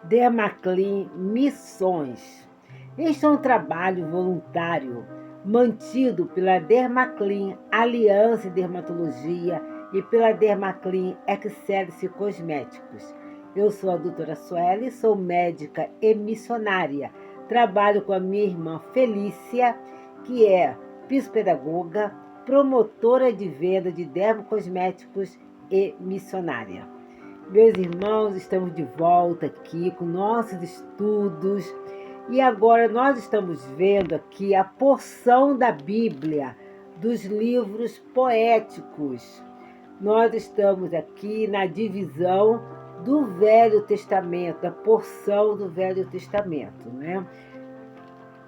Dermaclin Missões. Este é um trabalho voluntário mantido pela Dermaclin Aliança em Dermatologia e pela Dermaclin Excellence Cosméticos. Eu sou a doutora Sueli, sou médica e missionária. Trabalho com a minha irmã Felícia, que é psicopedagoga, promotora de venda de dermocosméticos e missionária. Meus irmãos, estamos de volta aqui com nossos estudos e agora nós estamos vendo aqui a porção da Bíblia dos livros poéticos. Nós estamos aqui na divisão do Velho Testamento, da porção do Velho Testamento, né?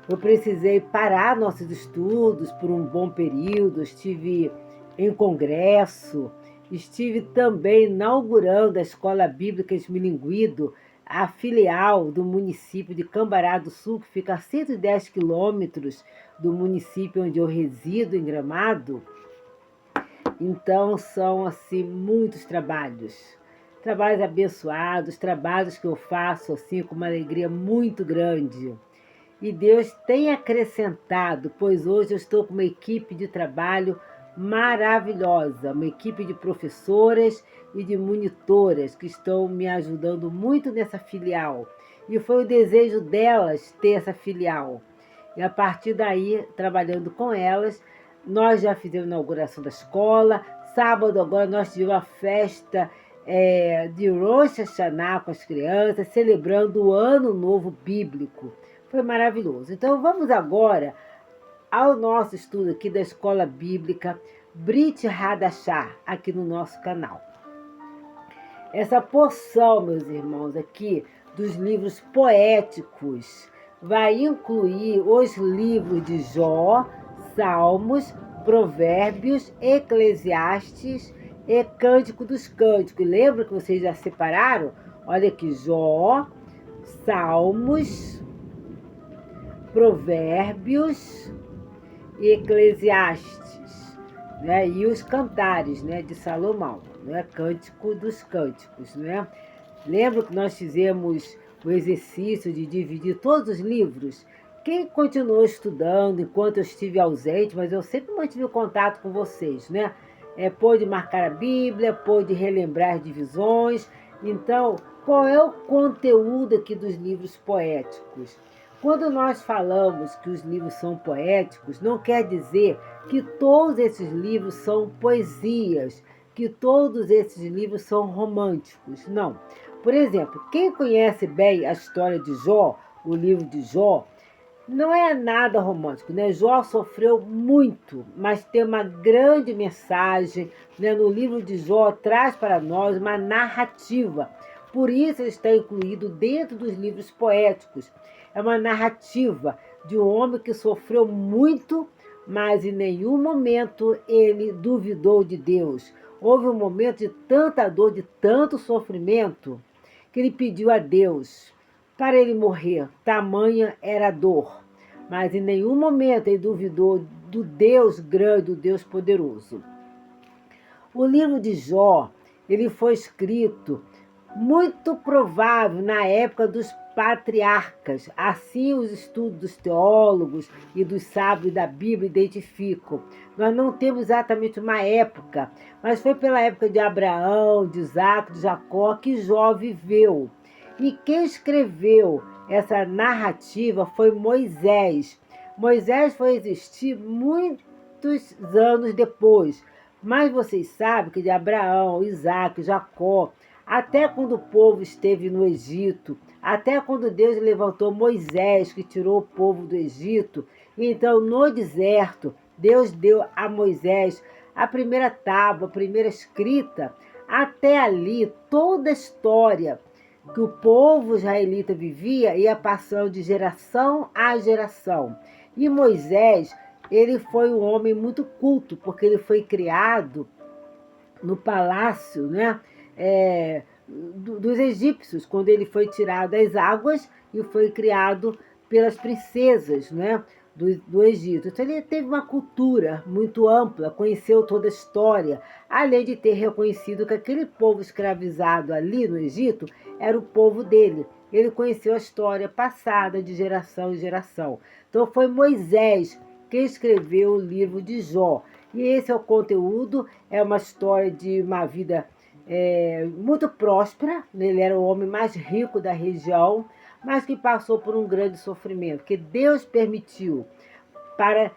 Eu precisei parar nossos estudos por um bom período, estive em congresso, estive também inaugurando a Escola Bíblica Esmilinguido, a filial do município de Cambará do Sul, que fica a 110 quilômetros do município onde eu resido, em Gramado. Então, são, assim, muitos trabalhos abençoados, trabalhos que eu faço, assim, com uma alegria muito grande. E Deus tem acrescentado, pois hoje eu estou com uma equipe de trabalho maravilhosa, uma equipe de professoras e de monitoras que estão me ajudando muito nessa filial. E foi o desejo delas ter essa filial. E a partir daí, trabalhando com elas, nós já fizemos a inauguração da escola. Sábado agora nós tivemos a festa de Rosh Hashanah com as crianças, celebrando o Ano Novo Bíblico. Foi maravilhoso. Então vamos agora ao nosso estudo aqui da Escola Bíblica Brit Hadashah, aqui no nosso canal. Essa porção, meus irmãos, aqui dos livros poéticos vai incluir os livros de Jó, Salmos, Provérbios, Eclesiastes e Cântico dos Cânticos. Lembra que vocês já separaram? Olha aqui, Jó, Salmos, Provérbios e Eclesiastes, né? E os cantares, né, de Salomão, né? Cântico dos Cânticos, né? Lembra que nós fizemos o exercício de dividir todos os livros? Quem continuou estudando enquanto eu estive ausente, mas eu sempre mantive contato com vocês, né? Pôde marcar a Bíblia, pôde relembrar as divisões. Então, qual é o conteúdo aqui dos livros poéticos? Quando nós falamos que os livros são poéticos, não quer dizer que todos esses livros são poesias, que todos esses livros são românticos, não. Por exemplo, quem conhece bem a história de Jó, o livro de Jó, não é nada romântico, né? Jó sofreu muito, mas tem uma grande mensagem, né? No livro de Jó traz para nós uma narrativa. Por isso ele está incluído dentro dos livros poéticos. É uma narrativa de um homem que sofreu muito, mas em nenhum momento ele duvidou de Deus. Houve um momento de tanta dor, de tanto sofrimento, que ele pediu a Deus para ele morrer. Tamanha era a dor. Mas em nenhum momento ele duvidou do Deus grande, do Deus poderoso. O livro de Jó, ele foi escrito muito provável na época dos patriarcas. Assim os estudos dos teólogos e dos sábios da Bíblia identificam. Nós não temos exatamente uma época, mas foi pela época de Abraão, de Isaac, de Jacó que Jó viveu. E quem escreveu essa narrativa foi Moisés. Moisés foi existir muitos anos depois, mas vocês sabem que de Abraão, Isaac, Jacó, até quando o povo esteve no Egito, até quando Deus levantou Moisés, que tirou o povo do Egito, então no deserto, Deus deu a Moisés a primeira tábua, a primeira escrita. Até ali, toda a história que o povo israelita vivia ia passando de geração a geração. E Moisés, ele foi um homem muito culto, porque ele foi criado no palácio, né? Dos egípcios, quando ele foi tirado das águas e foi criado pelas princesas, né, do Egito. Então ele teve uma cultura muito ampla, conheceu toda a história, além de ter reconhecido que aquele povo escravizado ali no Egito era o povo dele. ele conheceu a história passada de geração em geração. Então foi Moisés quem escreveu o livro de Jó. E esse é o conteúdo, é uma história de uma vida muito próspera. Ele era o homem mais rico da região, mas que passou por um grande sofrimento, que Deus permitiu para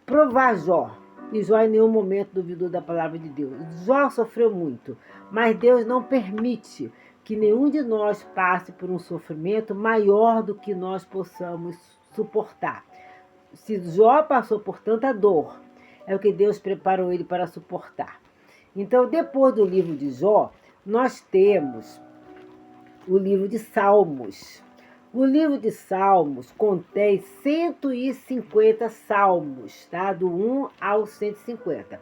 provar Jó. E Jó em nenhum momento duvidou da palavra de Deus. Jó sofreu muito, mas Deus não permite que nenhum de nós passe por um sofrimento maior do que nós possamos suportar. Se Jó passou por tanta dor, é o que Deus preparou ele para suportar. Então, depois do livro de Jó, nós temos o livro de Salmos. O livro de Salmos contém 150 salmos, tá? Do 1 ao 150.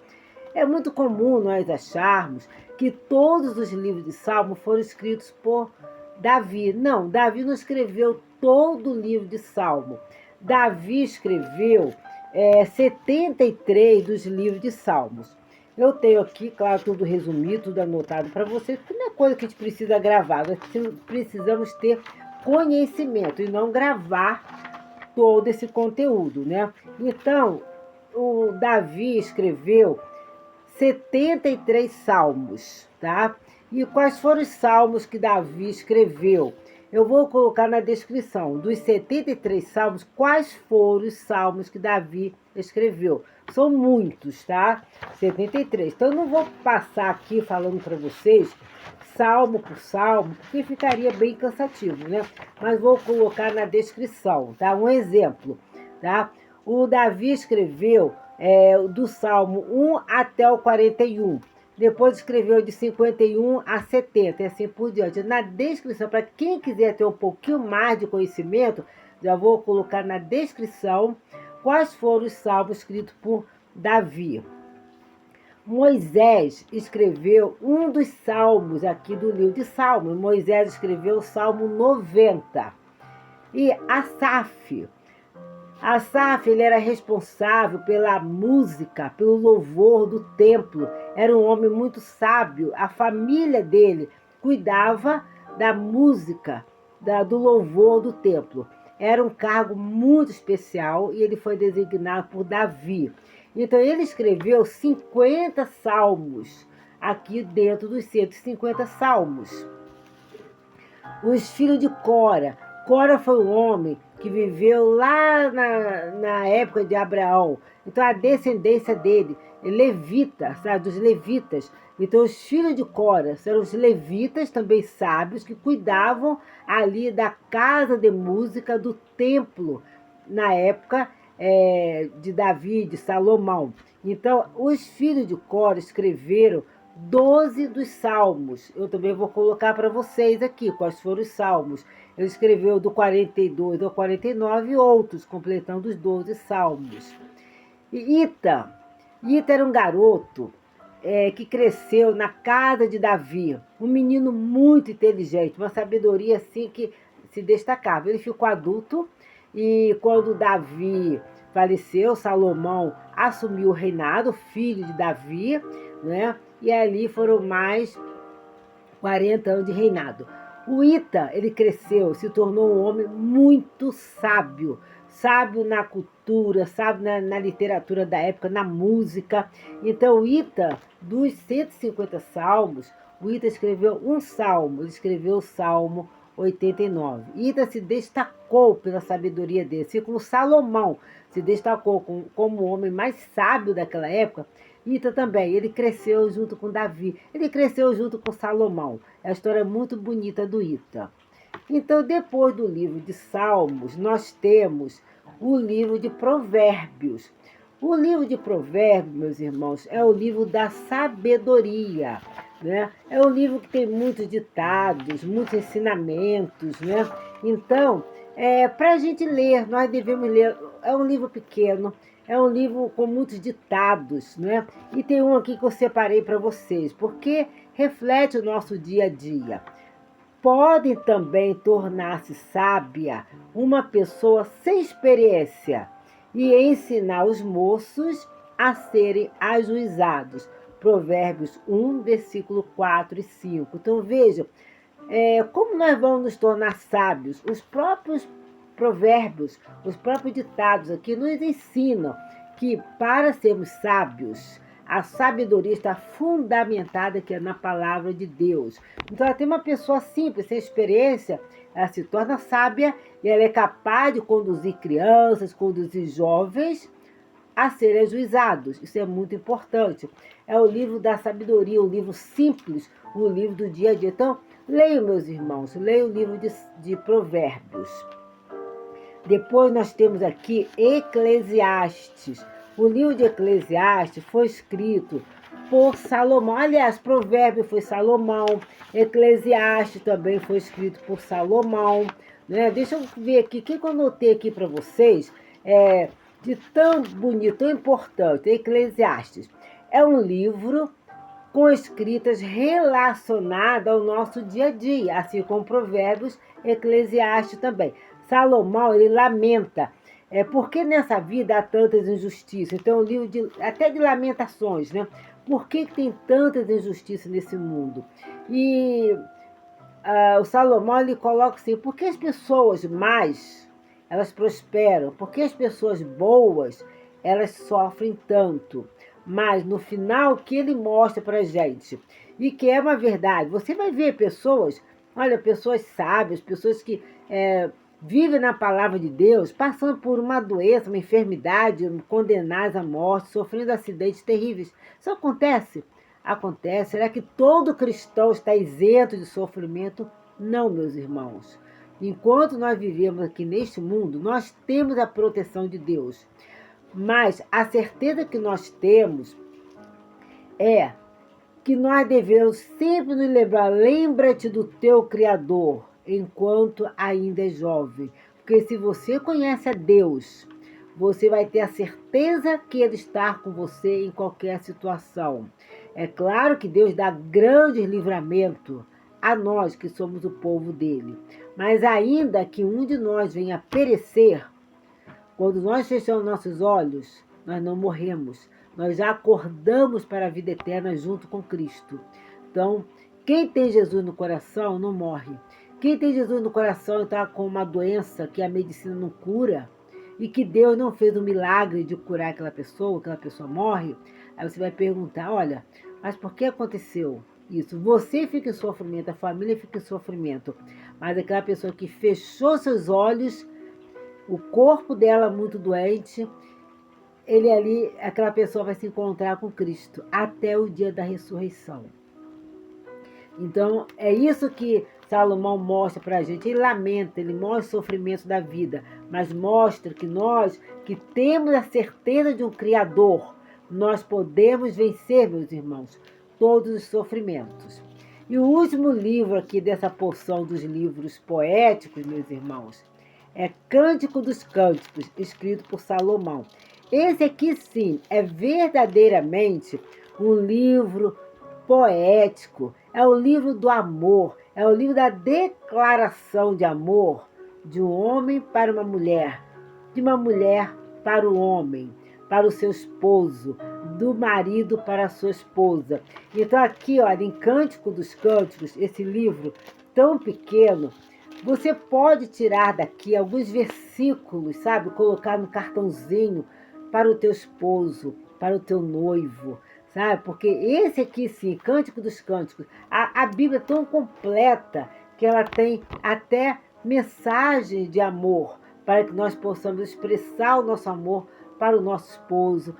É muito comum nós acharmos que todos os livros de Salmos foram escritos por Davi. Não, Davi não escreveu todo o livro de Salmo. Davi escreveu 73 dos livros de Salmos. Eu tenho aqui, claro, tudo resumido, tudo anotado para vocês, porque não é coisa que a gente precisa gravar, nós precisamos ter conhecimento e não gravar todo esse conteúdo, né? Então, o Davi escreveu 73 salmos, tá? E quais foram os salmos que Davi escreveu? Eu vou colocar na descrição dos 73 salmos, quais foram os salmos que Davi escreveu. São muitos, tá? 73. Então, eu não vou passar aqui falando para vocês salmo por salmo, porque ficaria bem cansativo, né? Mas vou colocar na descrição, tá? Um exemplo, tá? O Davi escreveu do Salmo 1 até o 41. Depois escreveu de 51 a 70 e assim por diante. Na descrição, para quem quiser ter um pouquinho mais de conhecimento, já vou colocar na descrição quais foram os salmos escritos por Davi. Moisés escreveu um dos salmos aqui do livro de Salmos. Moisés escreveu o Salmo 90. E Asaf, ele era responsável pela música, pelo louvor do templo. Era um homem muito sábio. A família dele cuidava da música, do louvor do templo. Era um cargo muito especial e ele foi designado por Davi. Então, ele escreveu 50 salmos aqui dentro dos 150 salmos. Os filhos de Cora. Cora foi um homem que viveu lá na época de Abraão. Então, a descendência dele, levita, sabe, dos levitas. Então, os filhos de Cora eram os levitas, também sábios, que cuidavam ali da casa de música do templo, na época de Davi, de Salomão. Então, os filhos de Cora escreveram 12 dos salmos. Eu também vou colocar para vocês aqui quais foram os salmos. Ele escreveu do 42 ao 49 e outros, completando os 12 salmos. E Ita era um garoto que cresceu na casa de Davi. Um menino muito inteligente, uma sabedoria assim que se destacava. Ele ficou adulto e quando Davi faleceu, Salomão assumiu o reinado, filho de Davi, né? E ali foram mais 40 anos de reinado. O Ita, ele cresceu, se tornou um homem muito sábio. Sábio na cultura, sábio na literatura da época, na música. Então, o Ita, dos 150 salmos, o Ita escreveu um salmo. Ele escreveu o Salmo 89. Ita se destacou pela sabedoria dele, assim como Salomão se destacou como o homem mais sábio daquela época. Ita também, ele cresceu junto com Davi, ele cresceu junto com Salomão. É uma história muito bonita do Ita. Então, depois do livro de Salmos, nós temos o livro de Provérbios. O livro de Provérbios, meus irmãos, é o livro da sabedoria, né? É um livro que tem muitos ditados, muitos ensinamentos, né? Então, para a gente ler, nós devemos ler. É um livro pequeno, é um livro com muitos ditados, né? E tem um aqui que eu separei para vocês, porque reflete o nosso dia a dia. Pode também tornar-se sábia uma pessoa sem experiência e ensinar os moços a serem ajuizados. Provérbios 1, versículo 4 e 5. Então, vejam, Como nós vamos nos tornar sábios? Os próprios provérbios, os próprios ditados aqui nos ensinam que para sermos sábios, a sabedoria está fundamentada aqui na palavra de Deus. Então, ela tem uma pessoa simples, sem experiência, ela se torna sábia e ela é capaz de conduzir crianças, conduzir jovens a serem ajuizados. Isso é muito importante. É o livro da sabedoria, o livro simples, o livro do dia a dia. Então, leiam, meus irmãos, leiam o livro de Provérbios. Depois nós temos aqui Eclesiastes. O livro de Eclesiastes foi escrito por Salomão. Aliás, Provérbio foi Salomão. Eclesiastes também foi escrito por Salomão. Né? Deixa eu ver aqui. O que eu anotei aqui para vocês de tão bonito, tão importante. Eclesiastes é um livro com escritas relacionadas ao nosso dia a dia, assim como Provérbios, Eclesiastes também. Salomão, ele lamenta, porque nessa vida há tantas injustiças. Então, é um livro até de lamentações, né? Por que tem tantas injustiças nesse mundo? E o Salomão, ele coloca assim, por que as pessoas más, elas prosperam? Por que as pessoas boas, elas sofrem tanto? Mas no final, o que ele mostra pra gente? E que é uma verdade. Você vai ver pessoas, olha, pessoas sábias, pessoas que vivem na palavra de Deus, passando por uma doença, uma enfermidade, condenadas à morte, sofrendo acidentes terríveis. Isso acontece? Acontece. Será que todo cristão está isento de sofrimento? Não, meus irmãos. Enquanto nós vivemos aqui neste mundo, nós temos a proteção de Deus. Mas a certeza que nós temos é que nós devemos sempre nos lembrar, lembra-te do teu Criador, enquanto ainda é jovem. Porque se você conhece a Deus, você vai ter a certeza que Ele está com você em qualquer situação. É claro que Deus dá grande livramento a nós que somos o povo dele. Mas ainda que um de nós venha a perecer, quando nós fechamos nossos olhos, nós não morremos. Nós já acordamos para a vida eterna junto com Cristo. Então, quem tem Jesus no coração não morre. Quem tem Jesus no coração está com uma doença que a medicina não cura e que Deus não fez o milagre de curar aquela pessoa morre, aí você vai perguntar, olha, mas por que aconteceu isso? Você fica em sofrimento, a família fica em sofrimento, mas aquela pessoa que fechou seus olhos, o corpo dela muito doente, ele ali, aquela pessoa vai se encontrar com Cristo até o dia da ressurreição. Então, é isso que Salomão mostra para a gente. Ele lamenta, ele mostra o sofrimento da vida, mas mostra que nós, que temos a certeza de um Criador, nós podemos vencer, meus irmãos, todos os sofrimentos. E o último livro aqui dessa porção dos livros poéticos, meus irmãos, é Cântico dos Cânticos, escrito por Salomão. Esse aqui, sim, é verdadeiramente um livro poético, é o livro do amor, é o livro da declaração de amor de um homem para uma mulher, de uma mulher para o homem, para o seu esposo, do marido para a sua esposa. Então aqui, olha, em Cântico dos Cânticos, esse livro tão pequeno, você pode tirar daqui alguns versículos, sabe? Colocar no cartãozinho para o teu esposo, para o teu noivo, sabe? Porque esse aqui, sim, Cântico dos Cânticos, a Bíblia é tão completa que ela tem até mensagens de amor para que nós possamos expressar o nosso amor para o nosso esposo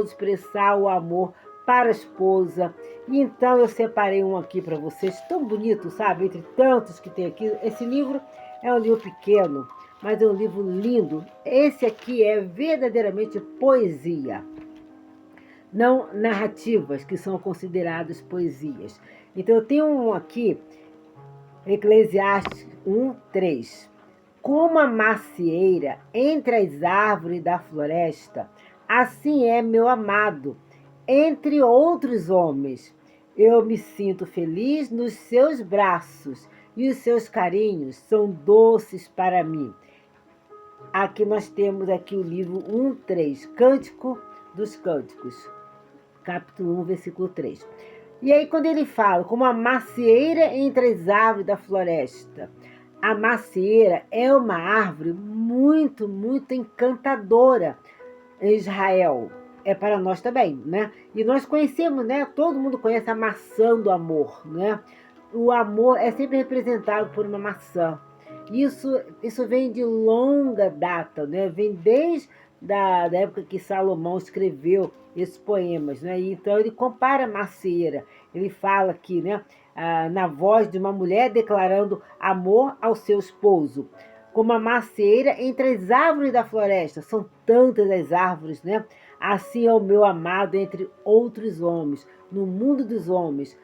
expressar o amor para a esposa. E então eu separei um aqui para vocês, tão bonito, sabe? Entre tantos que tem aqui. Esse livro é um livro pequeno, mas é um livro lindo. Esse aqui é verdadeiramente poesia. Não narrativas, que são consideradas poesias. Então eu tenho um aqui, Eclesiastes 1:3. Como a macieira entre as árvores da floresta, assim é meu amado entre outros homens. Eu me sinto feliz nos seus braços e os seus carinhos são doces para mim. Aqui nós temos aqui o livro 1:3, Cântico dos Cânticos, capítulo 1, versículo 3. E aí quando ele fala, como a macieira entre as árvores da floresta, a macieira é uma árvore muito, muito encantadora em Israel. É para nós também, né? E nós conhecemos, né? Todo mundo conhece a maçã do amor, né? O amor é sempre representado por uma maçã. Isso vem de longa data, né? Vem desde da época que Salomão escreveu esses poemas, né? E então ele compara a macieira. Ele fala aqui, né? Na voz de uma mulher declarando amor ao seu esposo. Como a macieira entre as árvores da floresta. São tantas as árvores, né? Assim é o meu amado entre outros homens, no mundo dos homens.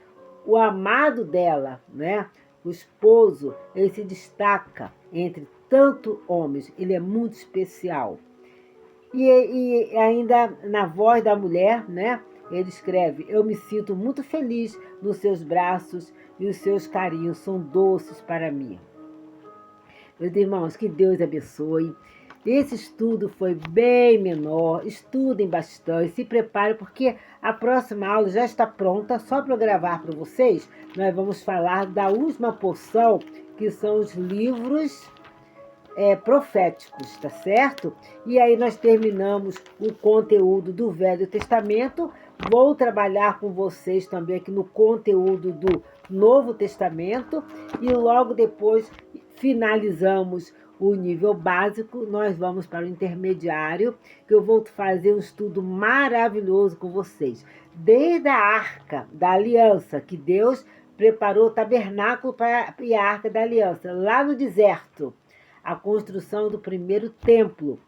O amado dela, né? O esposo, ele se destaca entre tantos homens, ele é muito especial. E ainda na voz da mulher, né? Ele escreve: eu me sinto muito feliz nos seus braços e os seus carinhos são doces para mim. Meus irmãos, que Deus abençoe. Esse estudo foi bem menor, estudem bastante, se preparem, porque a próxima aula já está pronta, só para eu gravar para vocês. Nós vamos falar da última porção, que são os livros proféticos, tá certo? E aí nós terminamos o conteúdo do Velho Testamento. Vou trabalhar com vocês também aqui no conteúdo do Novo Testamento e logo depois finalizamos o nível básico, nós vamos para o intermediário, que eu vou fazer um estudo maravilhoso com vocês. Desde a Arca da Aliança, que Deus preparou o tabernáculo e a Arca da Aliança, lá no deserto, a construção do primeiro templo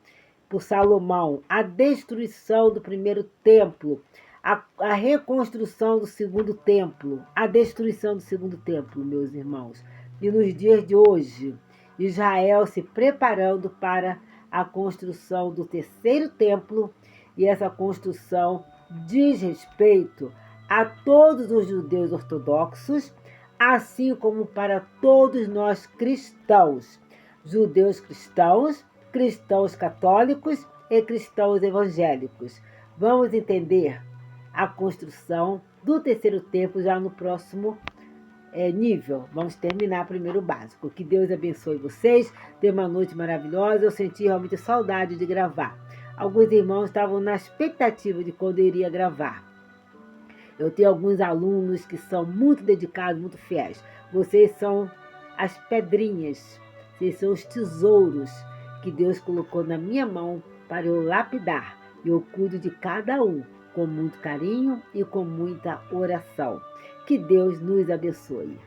por Salomão, a destruição do primeiro templo, a reconstrução do segundo templo, a destruição do segundo templo, meus irmãos. E nos dias de hoje, Israel se preparando para a construção do terceiro templo, e essa construção diz respeito a todos os judeus ortodoxos, assim como para todos nós cristãos, judeus cristãos, cristãos católicos e cristãos evangélicos. Vamos entender a construção do terceiro templo já no próximo nível. Vamos terminar primeiro o básico. Que Deus abençoe vocês. Tenha uma noite maravilhosa. Eu senti realmente saudade de gravar. Alguns irmãos estavam na expectativa de quando eu iria gravar. Eu tenho alguns alunos que são muito dedicados, muito fiéis. Vocês são as pedrinhas, vocês são os tesouros que Deus colocou na minha mão para eu lapidar. Eu cuido de cada um com muito carinho e com muita oração. Que Deus nos abençoe.